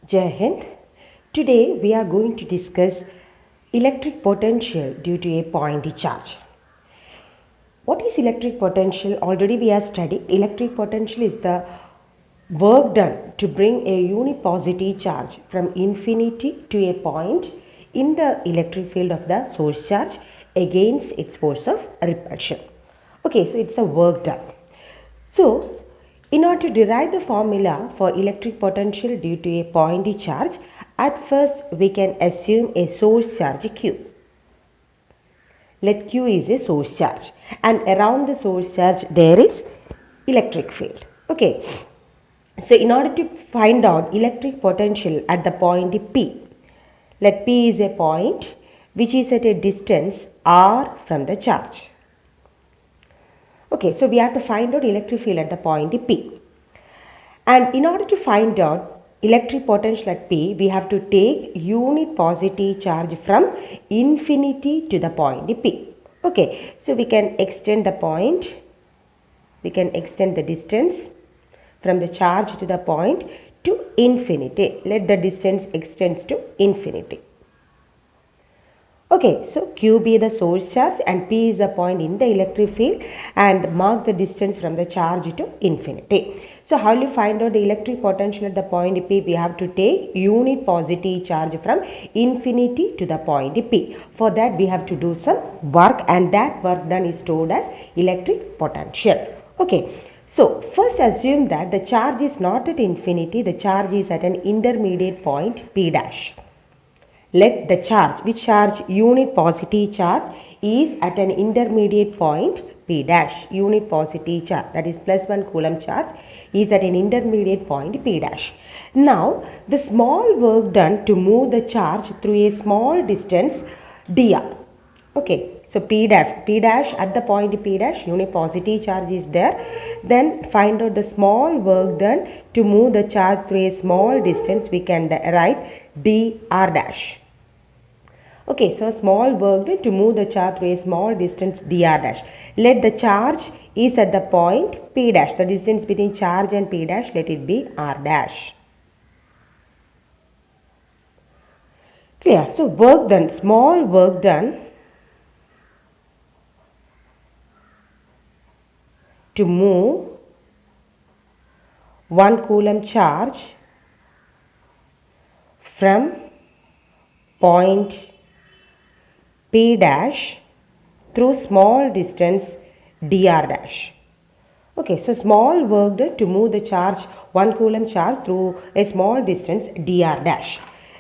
Jai Hind. Today we are going to discuss electric potential due to a pointy charge. What is electric potential? Already we have studied. Electric potential is the work done to bring a unipositive charge from infinity to a point in the electric field of the source charge against its force of repulsion. Okay, so it's a work done. So, in order to derive the formula for electric potential due to a pointy charge, at first we can assume a source charge Q. Let Q is a source charge, and around the source charge there is electric field. Okay. So, in order to find out electric potential at the point P, let P is a point which is at a distance r from the charge. Okay, so we have to find out electric field at the point P. And in order to find out electric potential at P, we have to take unit positive charge from infinity to the point P. Okay, so we can extend the point, we can extend the distance from the charge to the point to infinity. Let the distance extends to infinity. Okay, so Q be the source charge and P is the point in the electric field, and mark the distance from the charge to infinity. So how will you find out the electric potential at the point P? We have to take unit positive charge from infinity to the point P. For that we have to do some work, and that work done is stored as electric potential. Okay. So first assume that the charge is not at infinity, the charge is at an intermediate point P dash. Let the charge, which charge? Unit positive charge is at an intermediate point P dash. Unit positive charge, that is plus 1 coulomb charge, is at an intermediate point P dash. Now the small work done to move the charge through a small distance dr. Okay. So P dash at the point P dash, unit positive charge is there. Then find out the small work done to move the charge through a small distance. We can write dr dash. Okay, so small work done to move the charge through a small distance dr dash. Let the charge is at the point P dash. The distance between charge and P dash, let it be r dash. Clear? So work done, small work done to move 1 coulomb charge from point P dash through small distance dr dash. Okay, so small work done to move the charge 1 coulomb charge through a small distance dr dash.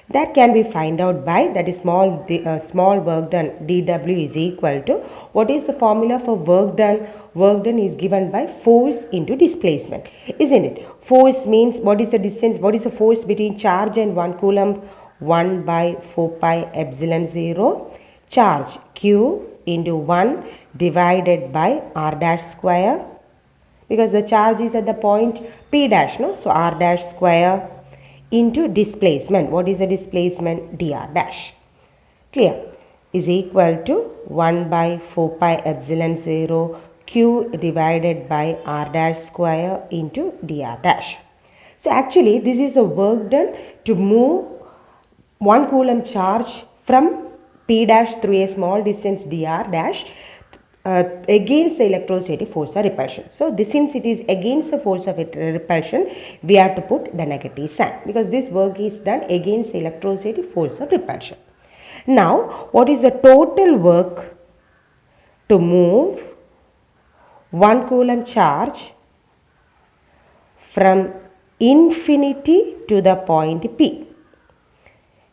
That can be find out by, that is small work done dw is equal to, what is the formula for work done? Work done is given by force into displacement, isn't it? Force means what is the distance, what is the force between charge and 1 coulomb? 1 by 4 pi epsilon 0 charge Q into 1 divided by r dash square, because the charge is at the point P dash, no? So r dash square into displacement. What is the displacement? dr dash. Clear? Is equal to 1 by 4 pi epsilon 0 Q divided by r dash square into dr dash. So actually this is the work done to move 1 coulomb charge from P dash through a small distance dr dash against the electrostatic force of repulsion. So since it is against the force of repulsion, we have to put the negative sign, because this work is done against the electrostatic force of repulsion. Now what is the total work to move 1 coulomb charge from infinity to the point P?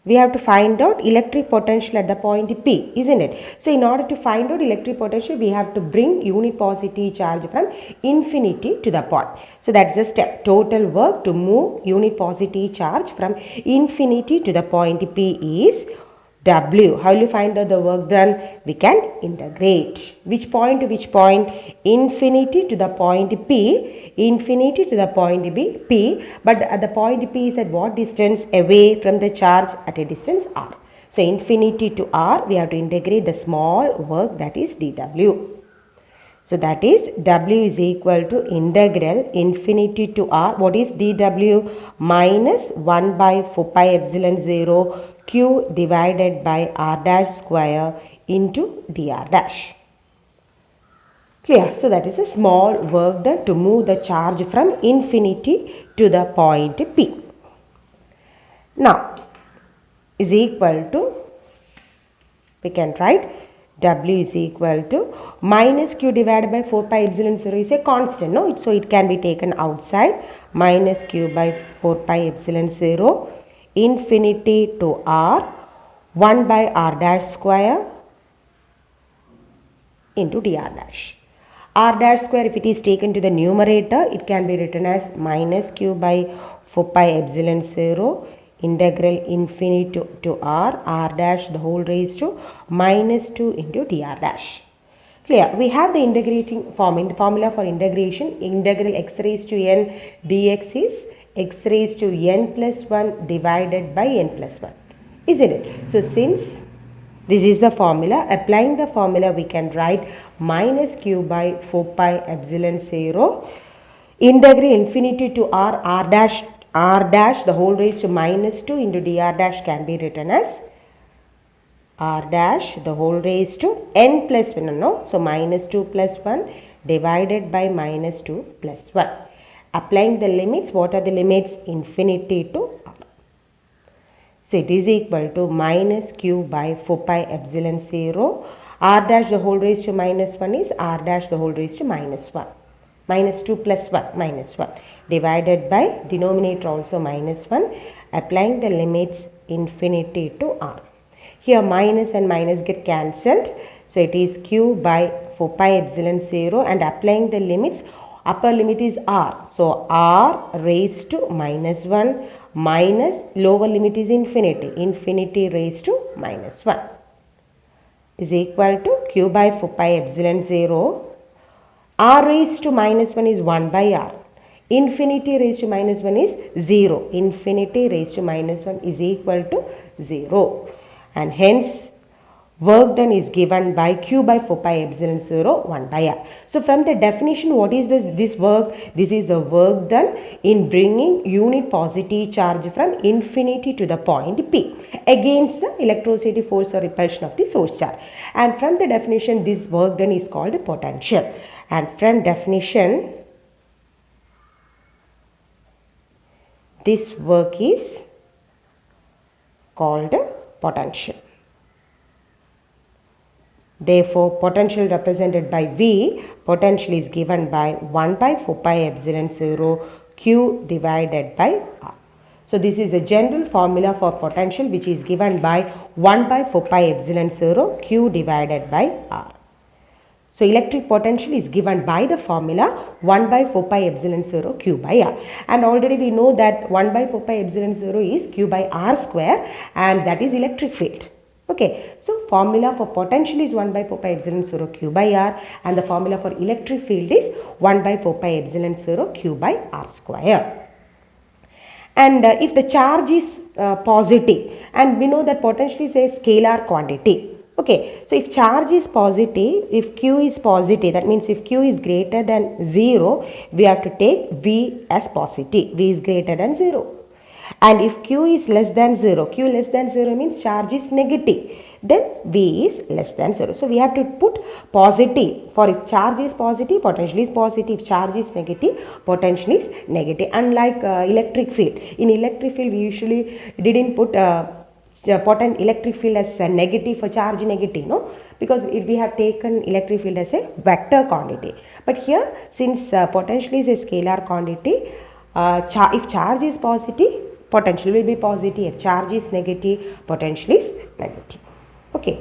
We have to find out electric potential at the point P, isn't it? So in order to find out electric potential, we have to bring unit positive charge from infinity to the point. So that's the step. Total work to move unit positive charge from infinity to the point P is W. How will you find out the work done? We can integrate. Which point to which point? Infinity to the point P. Infinity to the point P. But at the point P is at what distance away from the charge? At a distance R. So infinity to R, we have to integrate the small work, that is dW. So that is W is equal to integral infinity to R. What is dW? Minus 1 by 4 pi epsilon 0 Q divided by R dash square into dr dash. Clear? So that is a small work done to move the charge from infinity to the point P. Now is equal to, we can write W is equal to minus Q divided by 4 pi epsilon 0 is a constant, no? So it can be taken outside. Minus Q by 4 pi epsilon 0 infinity to R 1 by R dash square into dr dash. R dash square, if it is taken to the numerator, it can be written as minus Q by 4 pi epsilon 0 integral infinity to R dash the whole raised to minus 2 into dr dash. Clear? We have the integrating form. In the formula for integration, integral x raised to n dx is x raised to n plus 1 divided by n plus 1. Isn't it? So since this is the formula, applying the formula, we can write minus Q by 4 pi epsilon 0 integral infinity to R dash the whole raised to minus 2 into dr dash can be written as R dash the whole raised to n plus 1, no? So minus 2 plus 1 divided by minus 2 plus 1. Applying the limits, what are the limits? Infinity to R. So it is equal to minus Q by 4 pi epsilon 0 R dash the whole raised to minus 1 is R dash the whole raised to minus 1. Minus 2 plus 1 minus 1 divided by denominator also minus 1, applying the limits infinity to R. Here minus and minus get cancelled, so it is Q by 4 pi epsilon 0 and applying the limits, upper limit is R, so R raised to minus 1 minus lower limit is infinity raised to minus 1 is equal to Q by 4 pi epsilon 0. R raised to minus 1 is 1 by R. Infinity raised to minus 1 is 0. Infinity raised to minus 1 is equal to 0. And hence, work done is given by Q by 4 pi epsilon 0 1 by R. So from the definition, what is this work? This is the work done in bringing unit positive charge from infinity to the point P against the electrostatic force or repulsion of the source charge. And from the definition, this work done is called potential. And from definition, this work is called potential. Therefore, potential represented by V, potential is given by 1 by 4 pi epsilon 0 Q divided by R. So this is a general formula for potential which is given by 1 by 4 pi epsilon 0 Q divided by R. So electric potential is given by the formula 1 by 4 pi epsilon 0 Q by R. And already we know that 1 by 4 pi epsilon 0 is Q by R square, and that is electric field. Okay, so formula for potential is 1 by 4 pi epsilon 0 Q by R, and the formula for electric field is 1 by 4 pi epsilon 0 Q by R square. And if the charge is positive, and we know that potential is a scalar quantity. Okay, so if charge is positive, if Q is positive, that means if Q is greater than 0, we have to take V as positive. V is greater than 0. And if Q is less than 0, Q less than 0 means charge is negative. Then V is less than 0. So we have to put positive. For if charge is positive, potential is positive. If charge is negative, potential is negative. Unlike electric field. In electric field, we usually didn't put potent electric field as a negative for charge negative, no? Because we have taken electric field as a vector quantity. But here, since potential is a scalar quantity, if charge is positive, potential will be positive. If charge is negative, potential is negative. Okay.